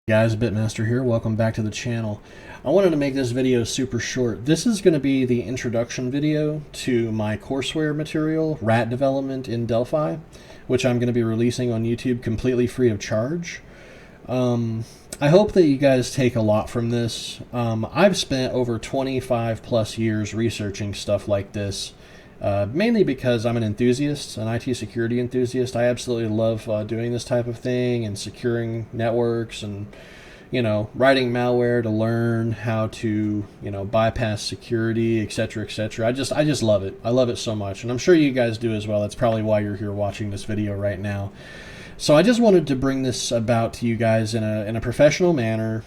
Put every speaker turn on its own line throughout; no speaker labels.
Guys, Bitmaster here. Welcome back to the channel. I wanted to make this video super short. This is going to be the introduction video to my courseware material, rat development in Delphi, which I'm going to be releasing on YouTube completely free of charge. I hope that you guys take a lot from this. I've spent over 25 plus years researching stuff like this. Mainly because I'm an enthusiast, an IT security enthusiast. I absolutely love doing this type of thing and securing networks and, writing malware to learn how to, bypass security, etc., etc. I just love it. I love it so much, and I'm sure you guys do as well. That's probably why you're here watching this video right now. So I just wanted to bring this about to you guys in a professional manner.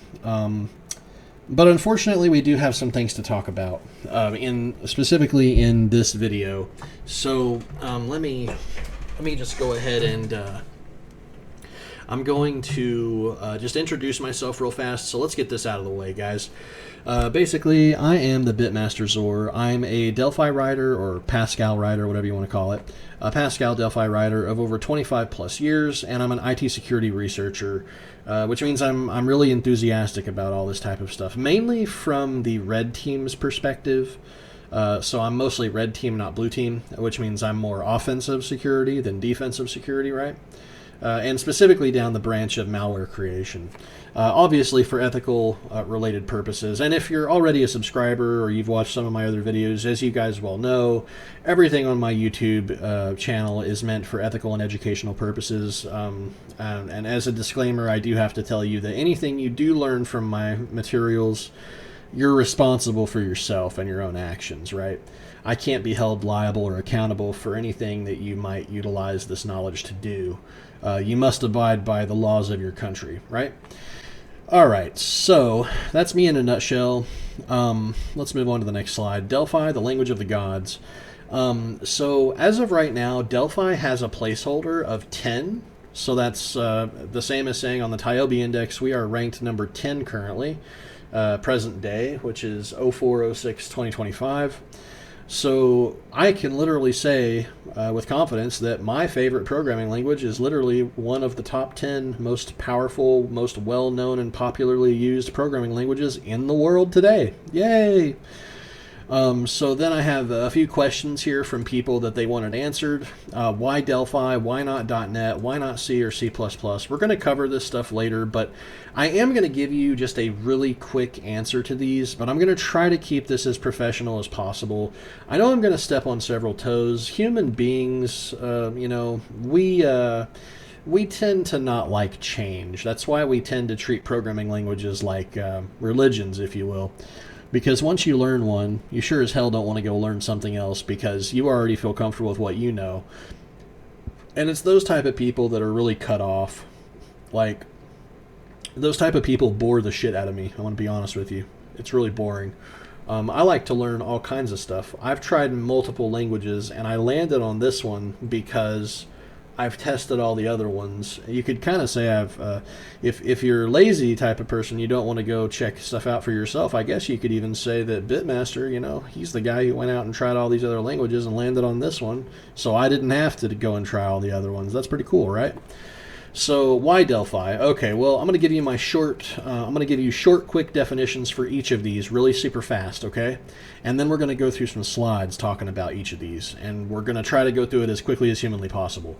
But unfortunately, we do have some things to talk about, specifically in this video. So let me just go ahead and I'm going to just introduce myself real fast. So let's get this out of the way, guys. Basically, I am the Bitmaster Zor. I'm a Delphi writer, or Pascal writer, whatever you want to call it. A Pascal Delphi writer of over 25 plus years, and I'm an IT security researcher, which means I'm really enthusiastic about all this type of stuff, mainly from the red team's perspective. So I'm mostly red team, not blue team, which means I'm more offensive security than defensive security, right? And specifically down the branch of malware creation. Obviously for ethical related purposes. And if you're already a subscriber or you've watched some of my other videos, as you guys well know, everything on my YouTube channel is meant for ethical and educational purposes. And as a disclaimer, I do have to tell you that anything you do learn from my materials, you're responsible for yourself and your own actions, right? I can't be held liable or accountable for anything that you might utilize this knowledge to do. You must abide by the laws of your country, right? All right, so that's me in a nutshell. Let's move on to the next slide. Delphi, the language of the gods. So as of right now, Delphi has a placeholder of 10. So that's the same as saying on the TIOBE index, we are ranked number 10 currently, present day, which is 04/06/2025. So I can literally say with confidence that my favorite programming language is literally one of the top 10 most powerful, most well-known and popularly used programming languages in the world today. Yay! So then I have a few questions here from people that they wanted answered. Why Delphi? Why not .NET? Why not C or C++? We're going to cover this stuff later, but I am going to give you just a really quick answer to these, but I'm going to try to keep this as professional as possible. I know I'm going to step on several toes. Human beings, we tend to not like change. That's why we tend to treat programming languages like religions, if you will. Because once you learn one, you sure as hell don't want to go learn something else because you already feel comfortable with what you know. And it's those type of people that are really cut off. Like, those type of people bore the shit out of me. I want to be honest with you. It's really boring. I like to learn all kinds of stuff. I've tried multiple languages, and I landed on this one because I've tested all the other ones. You could kind of say if you're a lazy type of person, you don't want to go check stuff out for yourself, I guess you could even say that Bitmaster, he's the guy who went out and tried all these other languages and landed on this one, so I didn't have to go and try all the other ones. That's pretty cool, right? So why Delphi? Okay, well, I'm going to give you short, quick definitions for each of these, really super fast, okay? And then we're going to go through some slides talking about each of these, and we're going to try to go through it as quickly as humanly possible.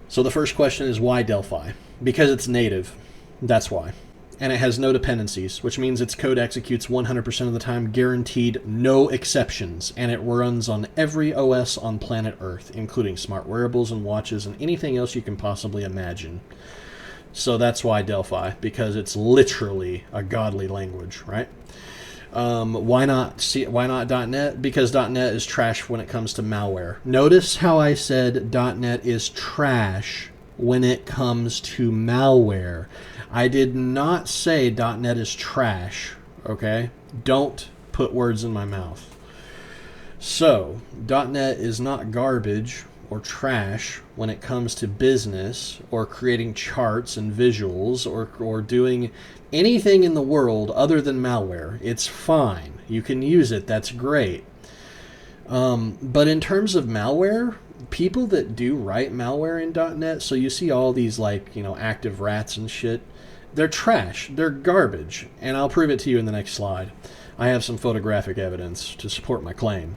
So the first question is why Delphi? Because it's native. That's why. And it has no dependencies, which means its code executes 100% of the time, guaranteed, no exceptions, and it runs on every OS on planet Earth, including smart wearables and watches and anything else you can possibly imagine. So that's why Delphi, because it's literally a godly language, right? Why not .NET? Because .NET is trash when it comes to malware. Notice how I said .NET is trash when it comes to malware. I did not say .NET is trash, okay? Don't put words in my mouth. So, .NET is not garbage or trash when it comes to business or creating charts and visuals or doing anything in the world other than malware. It's fine. You can use it. That's great. But in terms of malware, people that do write malware in .NET, so you see all these active rats and shit, They're trash. They're garbage. And I'll prove it to you in the next slide. I have some photographic evidence to support my claim.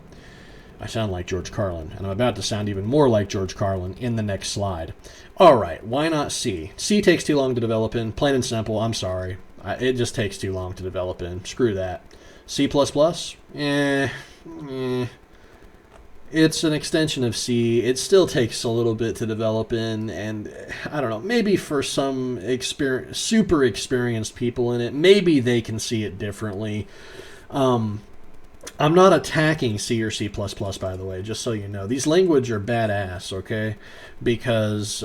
I sound like George Carlin, and I'm about to sound even more like George Carlin in the next slide. All right, why not C? C takes too long to develop in. Plain and simple, I'm sorry. It just takes too long to develop in. Screw that. C++? It's an extension of C. It still takes a little bit to develop in, and I don't know, maybe for some super experienced people in it, maybe they can see it differently. I'm not attacking C or C++, by the way, just so you know. These languages are badass, okay? Because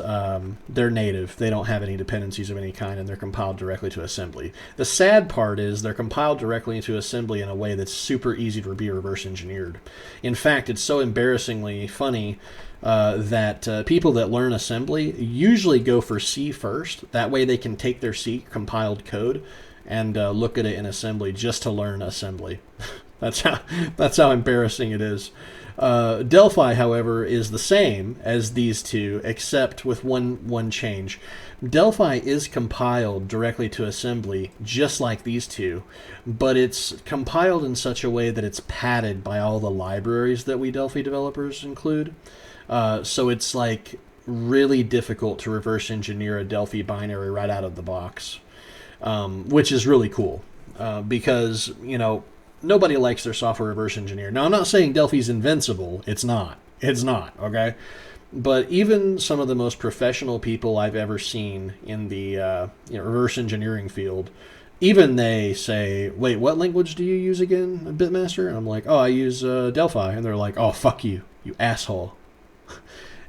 they're native. They don't have any dependencies of any kind, and they're compiled directly to assembly. The sad part is they're compiled directly into assembly in a way that's super easy to be reverse engineered. In fact, it's so embarrassingly funny that people that learn assembly usually go for C first. That way they can take their C compiled code and look at it in assembly just to learn assembly. That's how embarrassing it is. Delphi, however, is the same as these two, except with one change. Delphi is compiled directly to assembly, just like these two, but it's compiled in such a way that it's padded by all the libraries that we Delphi developers include. So it's like really difficult to reverse engineer a Delphi binary right out of the box, which is really cool because, you know, nobody likes their software reverse engineer. Now, I'm not saying Delphi's invincible. It's not. It's not, okay? But even some of the most professional people I've ever seen in the reverse engineering field, even they say, wait, what language do you use again, Bitmaster? And I'm like, oh, I use Delphi. And they're like, oh, fuck you, you asshole.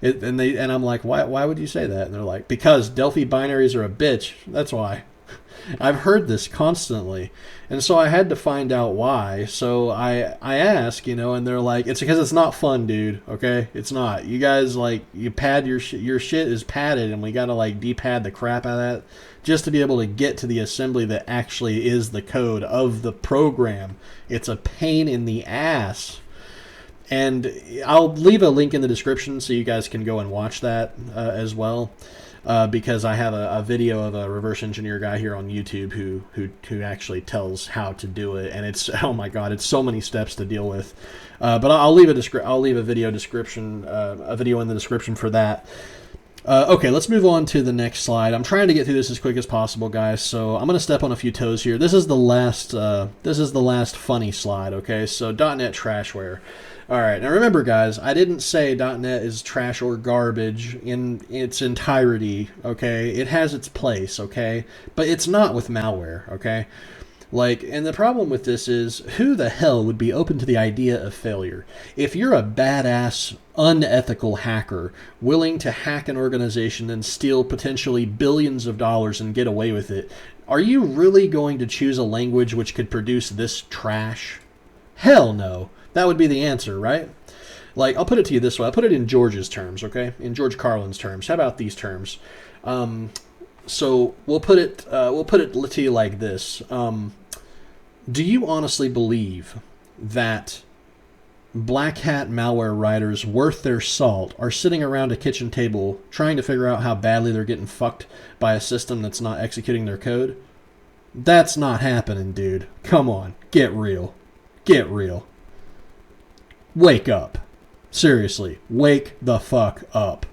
And I'm like, why would you say that? And they're like, because Delphi binaries are a bitch. That's why. I've heard this constantly, and so I had to find out why. So I ask, you know, and they're like, it's because it's not fun, dude. Okay, it's not. You guys, like, you pad your shit is padded, and we gotta like depad the crap out of that just to be able to get to the assembly that actually is the code of the program. It's a pain in the ass. And I'll leave a link in the description so you guys can go and watch that as well. Because I have a video of a reverse engineer guy here on YouTube who actually tells how to do it, and it's, oh my god, it's so many steps to deal with. But I'll leave a video in the description for that. Okay, let's move on to the next slide. I'm trying to get through this as quick as possible, guys. So I'm going to step on a few toes here. This is the last funny slide. Okay, so .NET trashware. All right, now remember, guys, I didn't say .NET is trash or garbage in its entirety, okay? It has its place, okay? But it's not with malware, okay? Like, and the problem with this is, who the hell would be open to the idea of failure? If you're a badass, unethical hacker willing to hack an organization and steal potentially billions of dollars and get away with it, are you really going to choose a language which could produce this trash? Hell no. That would be the answer, right? Like, I'll put it to you this way. I'll put it in George's terms, okay? In George Carlin's terms. How about these terms? So we'll put it to you like this. Do you honestly believe that black hat malware writers worth their salt are sitting around a kitchen table trying to figure out how badly they're getting fucked by a system that's not executing their code? That's not happening, dude. Come on. Get real. Get real. Wake up. Seriously, wake the fuck up.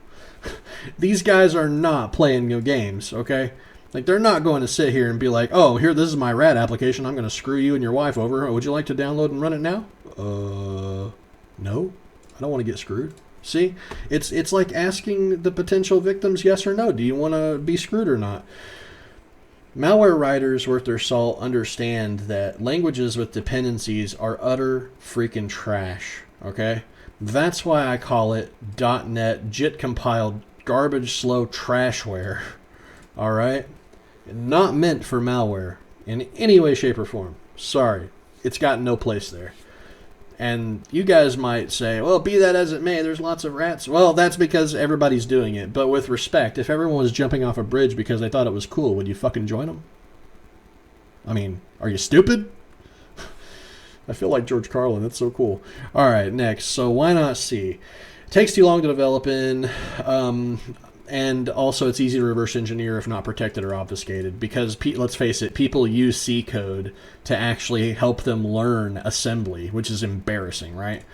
These guys are not playing no games, okay? Like, they're not going to sit here and be like, oh, here, this is my rat application. I'm going to screw you and your wife over. Would you like to download and run it now? No. I don't want to get screwed. See? It's like asking the potential victims yes or no. Do you want to be screwed or not? Malware writers worth their salt understand that languages with dependencies are utter freaking trash, okay? That's why I call it .NET JIT-compiled garbage slow trashware, all right? Not meant for malware in any way, shape, or form. Sorry, it's got no place there. And you guys might say, well, be that as it may, there's lots of rats. Well, that's because everybody's doing it. But with respect, if everyone was jumping off a bridge because they thought it was cool, would you fucking join them? I mean, are you stupid? I feel like George Carlin. That's so cool. All right, next. So why not C? Takes too long to develop in. And also, it's easy to reverse engineer if not protected or obfuscated, because let's face it, people use C code to actually help them learn assembly, which is embarrassing, right?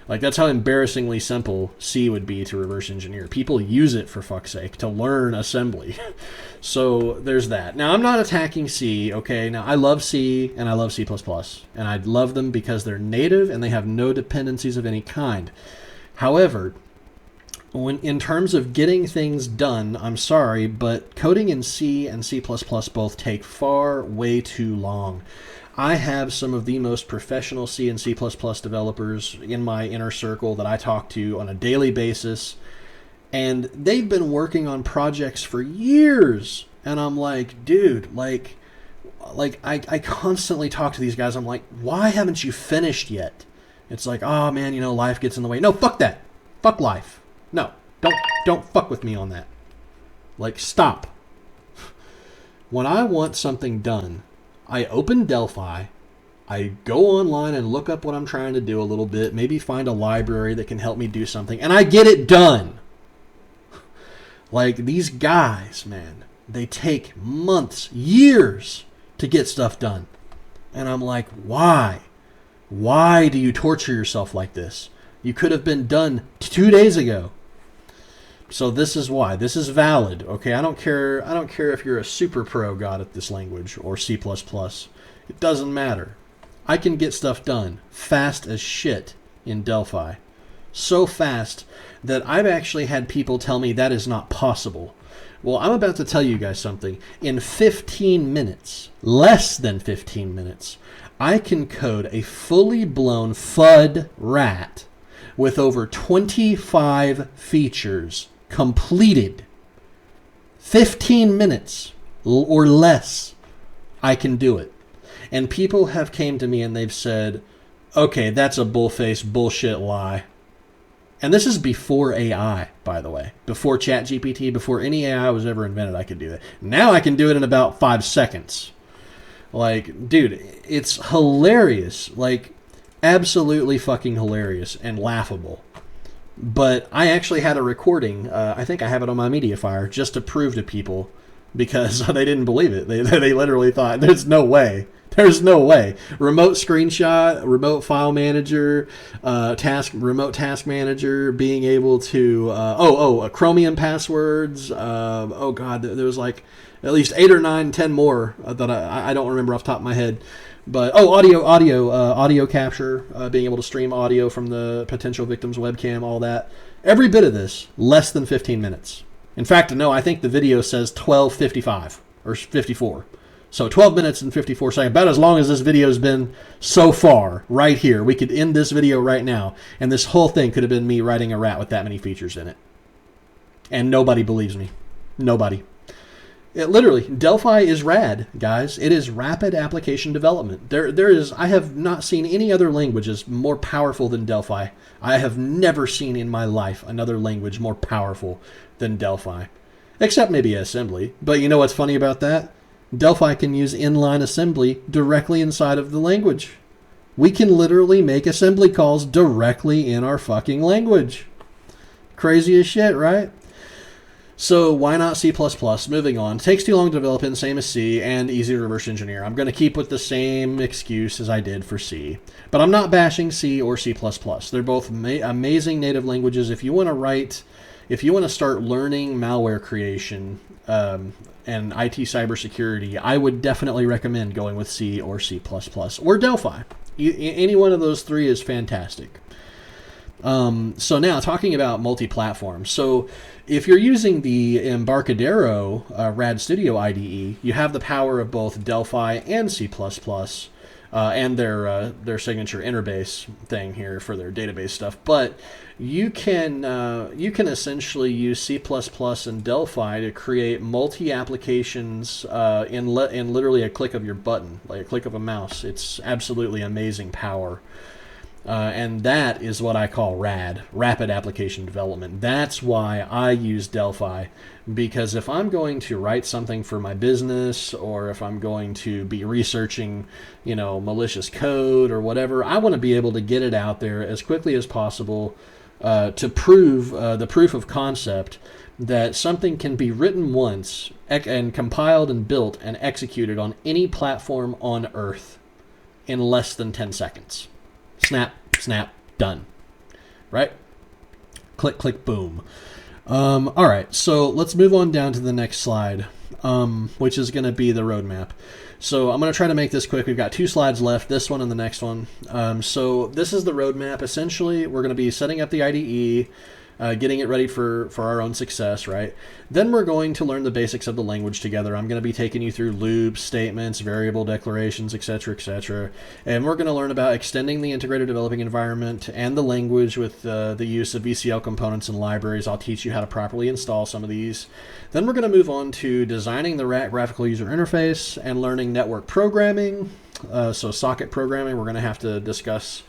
Like, that's how embarrassingly simple C would be to reverse engineer. People use it, for fuck's sake, to learn assembly. So there's that. Now, I'm not attacking C, okay? Now, I love C and I love C++, and I love them because they're native and they have no dependencies of any kind. However, in terms of getting things done, I'm sorry, but coding in C and C++ both take way too long. I have some of the most professional C and C++ developers in my inner circle that I talk to on a daily basis, and they've been working on projects for years. And I'm like, dude, I constantly talk to these guys. I'm like, why haven't you finished yet? It's like, oh man, life gets in the way. No, fuck that. Fuck life. No, don't fuck with me on that. Like, stop. When I want something done, I open Delphi, I go online and look up what I'm trying to do a little bit, maybe find a library that can help me do something, and I get it done. Like, these guys, man, they take months, years to get stuff done. And I'm like, why? Why do you torture yourself like this? You could have been done 2 days ago. So this is why. This is valid, okay? I don't care if you're a super pro god at this language or C++. It doesn't matter. I can get stuff done fast as shit in Delphi. So fast that I've actually had people tell me that is not possible. Well, I'm about to tell you guys something. In 15 minutes, less than 15 minutes, I can code a fully blown FUD rat with over 25 features completed. 15 minutes or less, I can do it. And people have came to me and they've said, okay, that's a bullshit lie. And this is before AI, by the way. Before ChatGPT, before any AI was ever invented, I could do that. Now I can do it in about 5 seconds. Like, dude, it's hilarious. Like, absolutely fucking hilarious and laughable. But I actually had a recording. I think I have it on my MediaFire just to prove to people, because they didn't believe it. They literally thought, there's no way. There's no way. Remote screenshot, remote file manager, remote task manager, being able to, Chromium passwords. Oh God, there was like at least 8 or 9, 10 more that I don't remember off the top of my head. But, audio capture, being able to stream audio from the potential victim's webcam, all that. Every bit of this, less than 15 minutes. In fact, no, I think the video says 12:55 or 54. So 12 minutes and 54 seconds, about as long as this video has been so far, right here. We could end this video right now, and this whole thing could have been me writing a rat with that many features in it. And nobody believes me. Nobody. It literally, Delphi is rad, guys. It is rapid application development. I have not seen any other languages more powerful than Delphi. I have never seen in my life another language more powerful than Delphi. Except maybe assembly. But you know what's funny about that? Delphi can use inline assembly directly inside of the language. We can literally make assembly calls directly in our fucking language. Crazy as shit, right? So why not C++? Moving on. Takes too long to develop in, same as C, and easy to reverse engineer. I'm going to keep with the same excuse as I did for C. But I'm not bashing C or C++. They're both amazing native languages. If you want to start learning malware creation and IT cybersecurity, I would definitely recommend going with C or C++ or Delphi. Any one of those three is fantastic. So now talking about multi-platform. So if you're using the Embarcadero RAD Studio IDE, you have the power of both Delphi and C++, and their signature interbase thing here for their database stuff. But you can essentially use C++ and Delphi to create multi-applications in literally a click of your button, like a click of a mouse. It's absolutely amazing power. And that is what I call RAD, Rapid Application Development. That's why I use Delphi, because if I'm going to write something for my business, or if I'm going to be researching, malicious code or whatever, I want to be able to get it out there as quickly as possible, to prove the proof of concept that something can be written once and compiled and built and executed on any platform on Earth in less than 10 seconds. Snap, snap, done. Right? Click, click, boom. All right, so let's move on down to the next slide, which is going to be the roadmap. So I'm going to try to make this quick. We've got 2 slides left, this one and the next one. So this is the roadmap. Essentially, we're going to be setting up the IDE, getting it ready for our own success, right? Then we're going to learn the basics of the language together. I'm going to be taking you through loops, statements, variable declarations, etc., etc. And we're going to learn about extending the integrated developing environment and the language with the use of VCL components and libraries. I'll teach you how to properly install some of these. Then we're going to move on to designing the RAT graphical user interface and learning network programming. So socket programming, we're going to have to discuss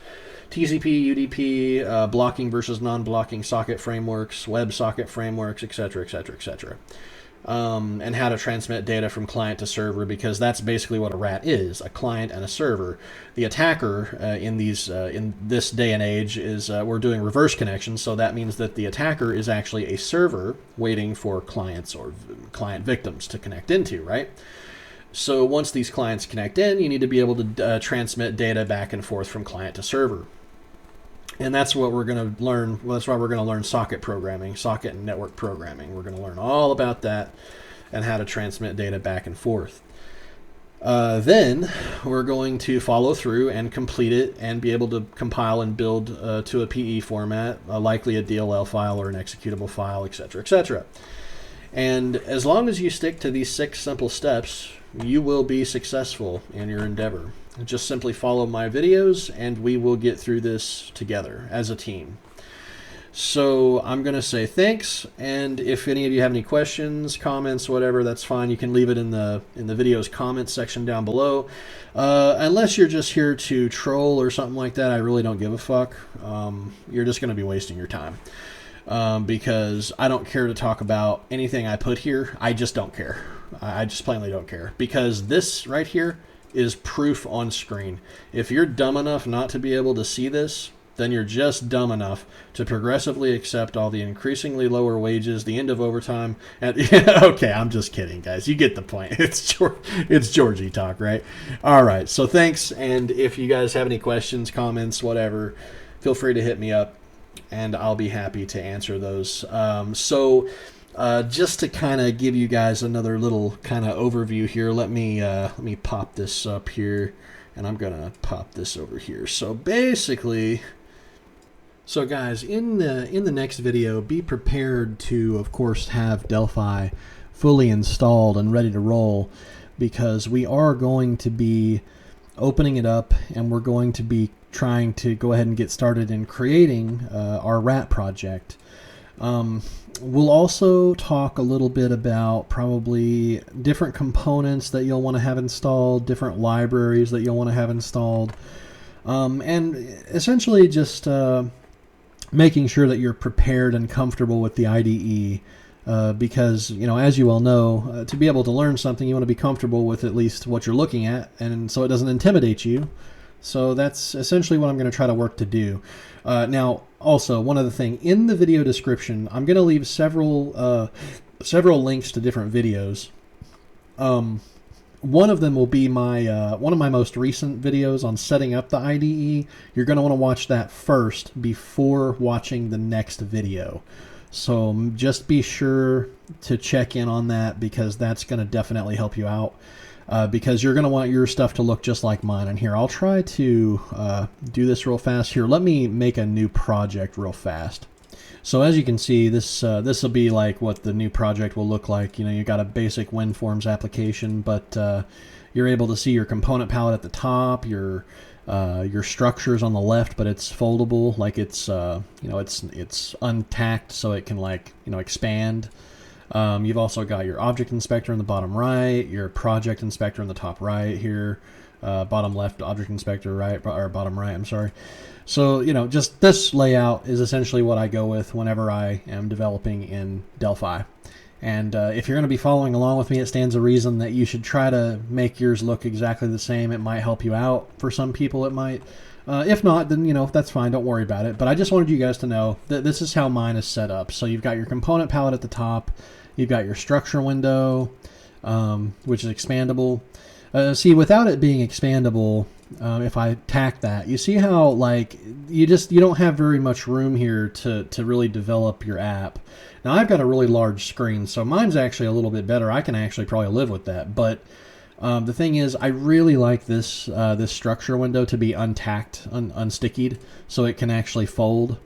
TCP, UDP, blocking versus non-blocking socket frameworks, web socket frameworks, etc., etc., etc. And how to transmit data from client to server, because that's basically what a RAT is, a client and a server. The attacker in this day and age is we're doing reverse connections, so that means that the attacker is actually a server waiting for clients or client victims to connect into, right? So once these clients connect in, you need to be able to transmit data back and forth from client to server. And that's what we're going to learn. Well, that's why we're going to learn socket programming, socket and network programming. We're going to learn all about that and how to transmit data back and forth. Then we're going to follow through and complete it and be able to compile and build to a PE format, likely a DLL file or an executable file, etc., etc. And as long as you stick to these 6 simple steps, you will be successful in your endeavor. Just simply follow my videos and we will get through this together as a team. So I'm going to say thanks, and if any of you have any questions, comments, whatever, that's fine. You can leave it in the video's comments section down below. Unless you're just here to troll or something like that, I really don't give a fuck. You're just going to be wasting your time. Because I don't care to talk about anything I put here. I just don't care. I just plainly don't care. Because this right here is proof on screen. If you're dumb enough not to be able to see this, then you're just dumb enough to progressively accept all the increasingly lower wages, the end of overtime. And okay, I'm just kidding, guys. You get the point. It's Georgie talk, right? All right, so thanks. And if you guys have any questions, comments, whatever, feel free to hit me up, and I'll be happy to answer those. Just to kind of give you guys another little kind of overview here, let me pop this up here, and I'm gonna pop this over here. So basically, guys, in the next video, be prepared to, of course, have Delphi fully installed and ready to roll, because we are going to be opening it up, and we're going to be trying to go ahead and get started in creating our RAT project. We'll also talk a little bit about probably different components that you'll want to have installed, different libraries that you'll want to have installed, and essentially just making sure that you're prepared and comfortable with the IDE. Because, you know, as you all know, to be able to learn something, you want to be comfortable with at least what you're looking at, and so it doesn't intimidate you. So that's essentially what I'm going to try to work to do. Now, also, one other thing, in the video description, I'm going to leave several links to different videos. One of them will be my one of my most recent videos on setting up the IDE. You're going to want to watch that first before watching the next video. So just be sure to check in on that, because that's going to definitely help you out. Because you're going to want your stuff to look just like mine. And here, I'll try to do this real fast. Here, let me make a new project real fast. So as you can see, this will be like what the new project will look like. You know, you got a basic WinForms application, but you're able to see your component palette at the top, your structures on the left, but it's foldable, like it's it's untacked, so it can, like, you know, expand. You've also got your object inspector in the bottom right, your project inspector in the top right here, bottom left object inspector right, or bottom right, I'm sorry. So, you know, just this layout is essentially what I go with whenever I am developing in Delphi. And if you're going to be following along with me, it stands to reason that you should try to make yours look exactly the same. It might help you out. For some people, it might. If not, then, you know, that's fine. Don't worry about it. But I just wanted you guys to know that this is how mine is set up. So you've got your component palette at the top. You've got your structure window, which is expandable. See, without it being expandable, if I tack that, you see how, like, you don't have very much room here to really develop your app. Now, I've got a really large screen, so mine's actually a little bit better. I can actually probably live with that. But the thing is, I really like this this structure window to be untacked, unstickied, so it can actually fold.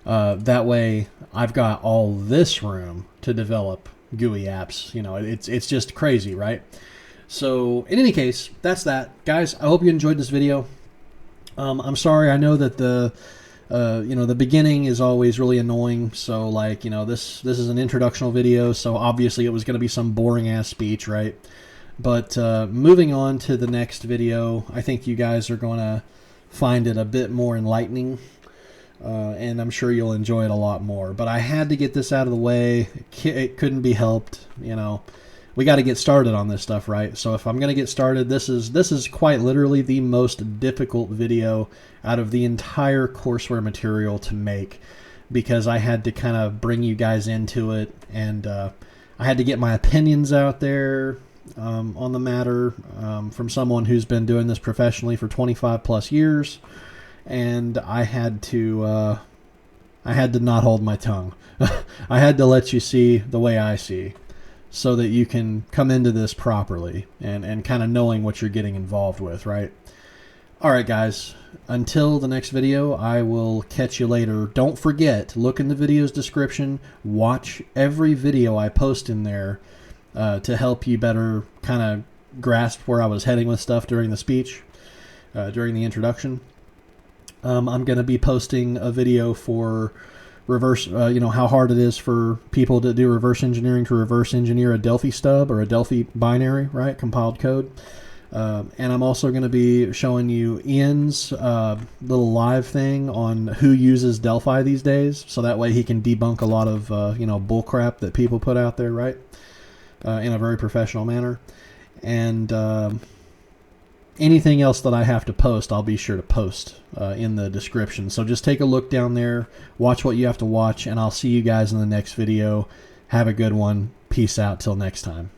That way, I've got all this room to develop GUI apps. You know, it's just crazy, right? So in any case, that's that. Guys, I hope you enjoyed this video. I'm sorry, I know that the the beginning is always really annoying. So, like, you know, this is an introductional video, so obviously it was going to be some boring ass speech, right? But moving on to the next video, I think you guys are going to find it a bit more enlightening, and I'm sure you'll enjoy it a lot more. But I had to get this out of the way. It couldn't be helped, you know. We got to get started on this stuff, right? So if I'm going to get started, this is quite literally the most difficult video out of the entire courseware material to make, because I had to kind of bring you guys into it, and I had to get my opinions out there on the matter from someone who's been doing this professionally for 25 plus years, and I had to not hold my tongue. I had to let you see the way I see, so that you can come into this properly and kind of knowing what you're getting involved with, right? All right, guys, until the next video, I will catch you later. Don't forget, look in the video's description, watch every video I post in there to help you better kind of grasp where I was heading with stuff during the speech, during the introduction. I'm going to be posting a video for reverse, how hard it is for people to do reverse engineering, to reverse engineer a Delphi stub or a Delphi binary, right? Compiled code. And I'm also going to be showing you Ian's little live thing on who uses Delphi these days. So that way he can debunk a lot of, bull crap that people put out there, right? In a very professional manner. And anything else that I have to post, I'll be sure to post in the description. So just take a look down there, watch what you have to watch, and I'll see you guys in the next video. Have a good one. Peace out till next time.